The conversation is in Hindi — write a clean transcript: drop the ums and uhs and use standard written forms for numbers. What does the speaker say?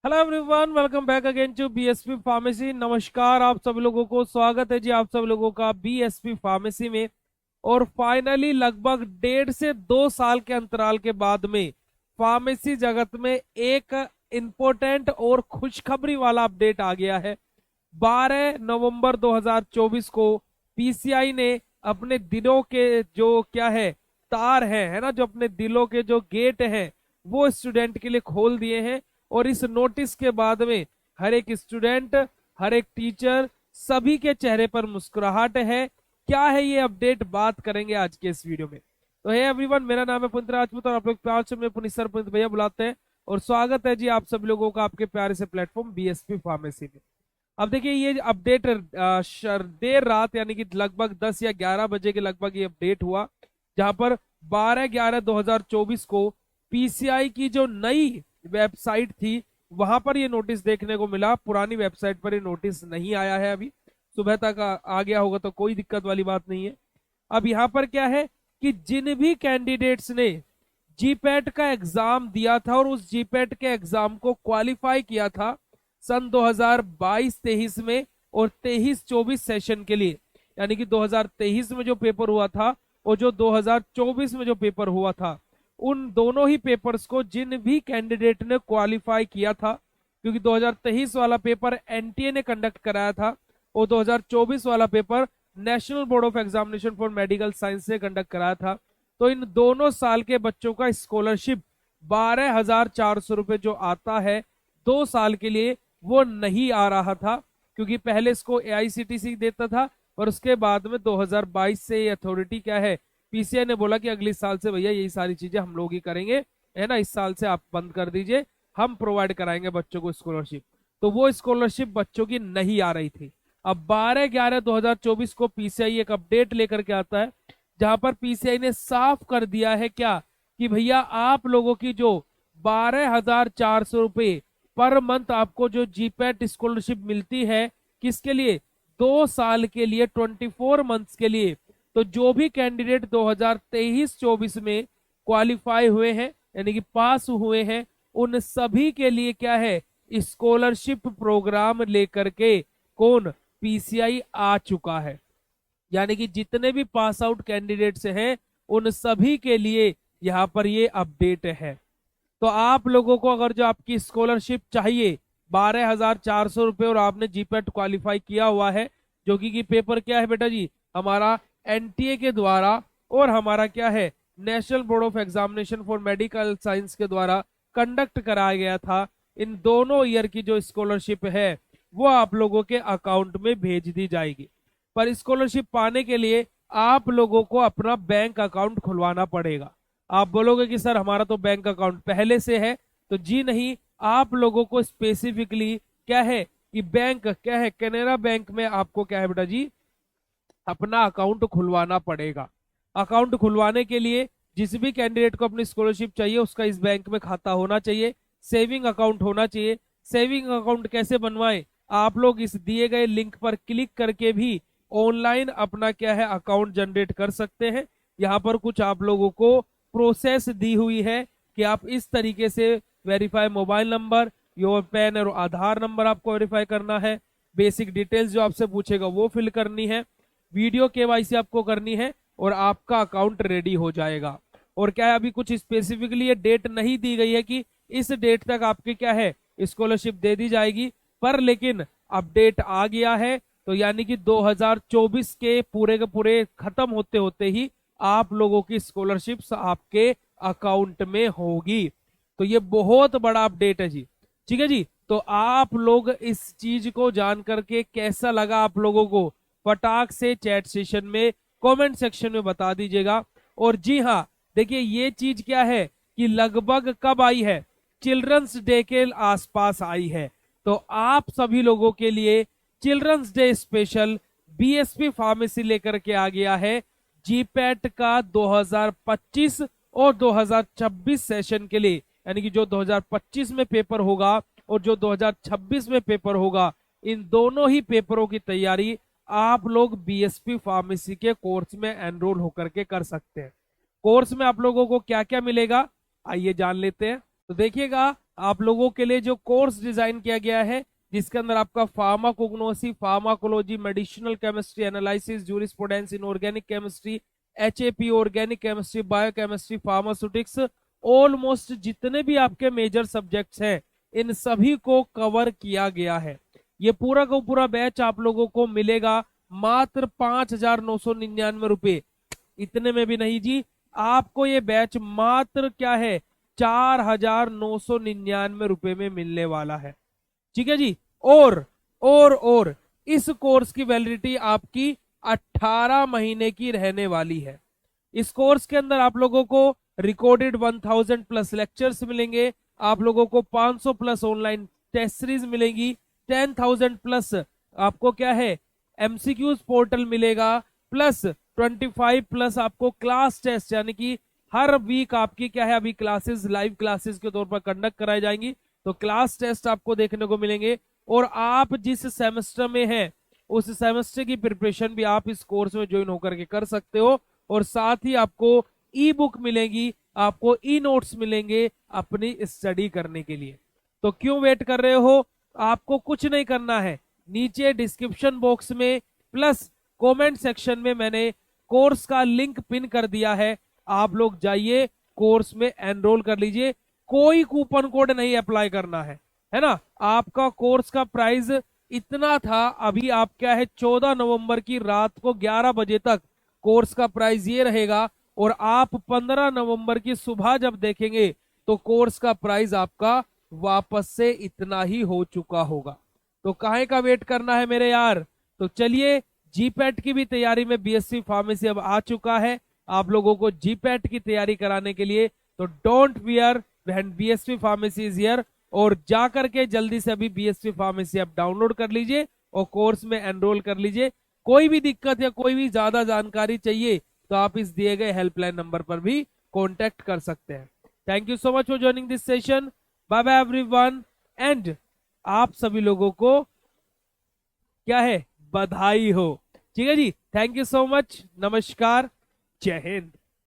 Hello everyone, welcome back again to BSP pharmacy. नमस्कार आप सब लोगों को, स्वागत है जी आप सब लोगों का बीएसपी फार्मेसी में। और फाइनली लगभग 1.5 से 2 साल के अंतराल के बाद में फार्मेसी जगत में एक इम्पोर्टेंट और खुशखबरी वाला अपडेट आ गया है। 12 नवंबर 2024 को पीसीआई ने अपने दिलों के जो क्या है तार है ना, जो अपने दिलों के जो गेट हैं वो स्टूडेंट के लिए खोल दिए हैं। और इस नोटिस के बाद में हर एक स्टूडेंट, हर एक टीचर, सभी के चेहरे पर मुस्कुराहट है। क्या है ये अपडेट, बात करेंगे आज के इस वीडियो में। तो है एवरीवन, मेरा नाम है पुनित राजपूत और आप लोग प्यार से पुनित सर, पुनित भैया बुलाते हैं। और स्वागत है जी आप सब लोगों का आपके प्यारे से प्लेटफॉर्म बीएसपी फार्मेसी में। अब देखिए ये अपडेट देर रात यानी कि लगभग 10 या 11 बजे के लगभग ये अपडेट हुआ, जहां पर 12/11/2024 को पीसीआई की जो नई वेबसाइट थी वहां पर ये नोटिस देखने को मिला। पुरानी वेबसाइट पर ये नोटिस नहीं आया है, अभी सुबह तक आ गया होगा तो कोई दिक्कत वाली बात नहीं है। अब यहाँ पर क्या है कि जिन भी कैंडिडेट्स ने जीपैट का एग्जाम दिया था और उस जीपैट के एग्जाम को क्वालिफाई किया था सन 2022-23 में और 23-24 सेशन के लिए, यानी कि 2023 में जो पेपर हुआ था और जो 2024 में जो पेपर हुआ था, उन दोनों ही पेपर्स को जिन भी कैंडिडेट ने क्वालिफाई किया था, क्योंकि 2023 वाला पेपर एनटीए ने कंडक्ट कराया था और 2024 वाला paper national board of examination for medical science ने कंडक्ट कराया था। तो इन दोनों साल के बच्चों का स्कॉलरशिप 12,400 जो आता है 2 साल के लिए, वो नहीं आ रहा था, क्योंकि पहले इसको एआईसीटीसी देता था और उसके बाद में 2022 से ये अथॉरिटी क्या है, पीसीआई ने बोला कि अगले साल से भैया यही सारी चीजें हम लोग ही करेंगे, है ना, इस साल से आप बंद कर दीजिए, हम प्रोवाइड कराएंगे बच्चों को स्कॉलरशिप। तो वो स्कॉलरशिप बच्चों की नहीं आ रही थी। अब 12/11/2024 को पीसीआई एक अपडेट लेकर के आता है, जहां पर पीसीआई ने साफ कर दिया है क्या कि भैया आप लोगों की जो 12,400 पर मंथ आपको जो जीपैट स्कॉलरशिप मिलती है, किसके लिए, 2 साल के लिए, 24 मंथ्स के लिए। तो जो भी कैंडिडेट 2023-24 में क्वालिफाई हुए हैं यानी कि पास हुए हैं, उन सभी के लिए क्या है, स्कॉलरशिप प्रोग्राम लेकर के कौन, पीसीआई आ चुका है। यानी कि जितने भी पास आउट कैंडिडेट्स हैं उन सभी के लिए यहाँ पर ये अपडेट है। तो आप लोगों को अगर जो आपकी स्कॉलरशिप चाहिए 12,400 और आपने जीपैट क्वालिफाई किया हुआ है, जो कि पेपर क्या है बेटा जी, हमारा एनटीए के द्वारा और हमारा क्या है, national board of examination for medical science के द्वारा कंडक्ट कराया गया था, इन दोनों ईयर की जो स्कॉलरशिप है वो आप लोगों के अकाउंट में भेज दी जाएगी। पर स्कॉलरशिप पाने के लिए आप लोगों को अपना बैंक अकाउंट खुलवाना पड़ेगा। आप बोलोगे कि सर हमारा तो बैंक अकाउंट पहले से है, तो जी नहीं, आप लोगों को स्पेसिफिकली क्या है कि बैंक क्या है, कैनरा बैंक में आपको क्या है बेटा जी, अपना अकाउंट खुलवाना पड़ेगा। अकाउंट खुलवाने के लिए जिस भी कैंडिडेट को अपनी स्कॉलरशिप चाहिए उसका इस बैंक में खाता होना चाहिए, सेविंग अकाउंट होना चाहिए। सेविंग अकाउंट कैसे बनवाएं, आप लोग इस दिए गए लिंक पर क्लिक करके भी ऑनलाइन अपना क्या है अकाउंट जनरेट कर सकते हैं। यहाँ पर कुछ आप लोगों को प्रोसेस दी हुई है कि आप इस तरीके से verify mobile number, your pan और आधार नंबर आपको वेरीफाई करना है, बेसिक डिटेल्स जो आपसे पूछेगा वो फिल करनी है, वीडियो केवाईसी आपको करनी है और आपका अकाउंट रेडी हो जाएगा। और क्या है, अभी कुछ स्पेसिफिकली ये डेट नहीं दी गई है कि इस डेट तक आपकी क्या है स्कॉलरशिप दे दी जाएगी, पर लेकिन अपडेट आ गया है। तो यानी कि 2024 के पूरे खत्म होते होते ही आप लोगों की स्कॉलरशिप आपके अकाउंट में होगी। तो ये बहुत बड़ा अपडेट है जी, ठीक है जी। तो आप लोग इस चीज को जान करके कैसा लगा आप लोगों को, फटाक से चैट सेशन में कमेंट सेक्शन में बता दीजिएगा। और जी हाँ, देखिए ये चीज क्या है कि लगभग कब आई है, चिल्ड्रंस डे के आसपास आई है। तो आप सभी लोगों के लिए children's day special BSP pharmacy लेकर के आ गया है जीपैट का 2025 और 2026 सेशन के लिए, यानी कि जो 2025 में पेपर होगा और जो 2026 में पेपर होगा, इन दोनों ही पेपरों की तैयारी आप लोग बीएसपी फार्मेसी के कोर्स में एनरोल होकर के कर सकते हैं। कोर्स में आप लोगों को क्या क्या मिलेगा आइए जान लेते हैं। तो देखिएगा आप लोगों के लिए जो कोर्स डिजाइन किया गया है, जिसके अंदर आपका pharmacognosy, pharmacology, medicinal chemistry, analysis, jurisprudence, inorganic chemistry, HAP, organic chemistry, biochemistry, pharmaceutics, almost जितने भी आपके मेजर सब्जेक्ट्स हैं इन सभी को कवर किया गया है। ये पूरा का पूरा बैच आप लोगों को मिलेगा मात्र 5,999 रुपए। इतने में भी नहीं जी, आपको ये बैच मात्र क्या है 4,999 में मिलने वाला है। ठीक है जी। और इस कोर्स की वैलिडिटी आपकी 18 महीने की रहने वाली है। इस कोर्स के अंदर आप लोगों को रिकॉर्डेड 1000 प्लस लेक्चर्स मिलेंगे, आप लोगों को 500 प्लस ऑनलाइन टेस्ट सीरीज मिलेगी, 10,000 प्लस आपको क्या है एमसीक्यूज पोर्टल मिलेगा, प्लस 25 प्लस आपको क्लास टेस्ट, यानी कि हर वीक आपकी क्या है अभी क्लासेस लाइव क्लासेस के तौर पर कंडक्ट कराई जाएंगी, तो क्लास टेस्ट आपको देखने को मिलेंगे। और आप जिस सेमेस्टर में हैं उस सेमेस्टर की प्रिपरेशन भी आप इस कोर्स में ज्वाइन होकर के कर सकते हो। और साथ ही आपको ई बुक मिलेगी, आपको ई नोट्स मिलेंगे अपनी स्टडी करने के लिए। तो क्यों वेट कर रहे हो, आपको कुछ नहीं करना है, नीचे डिस्क्रिप्शन बॉक्स में प्लस कमेंट सेक्शन में मैंने कोर्स का लिंक पिन कर दिया है, आप लोग जाइए कोर्स में एनरोल कर लीजिए। कोई कूपन कोड नहीं अप्लाई करना है ना। आपका कोर्स का प्राइस इतना था, अभी आप क्या है 14 नवंबर की रात को 11 बजे तक कोर्स का प्राइस ये रहेगा, और आप 15 नवंबर की सुबह जब देखेंगे तो कोर्स का प्राइस आपका वापस से इतना ही हो चुका होगा। तो काहे का वेट करना है मेरे यार। तो चलिए, जीपैट की भी तैयारी में बीएससी फार्मेसी अब आ चुका है आप लोगों को जीपैट की तैयारी कराने के लिए। तो don't wear when BSc pharmacy is here, और जाकर के जल्दी से अभी बीएससी फार्मेसी आप डाउनलोड कर लीजिए और कोर्स में एनरोल कर लीजिए। कोई भी दिक्कत या कोई भी ज्यादा जानकारी चाहिए तो आप इस दिए गए हेल्पलाइन नंबर पर भी कॉन्टेक्ट कर सकते हैं। Thank you so much for joining this session. Bye bye everyone, and आप सभी लोगों को क्या है बधाई हो। ठीक है जी, थैंक यू सो मच, नमस्कार, जय हिंद।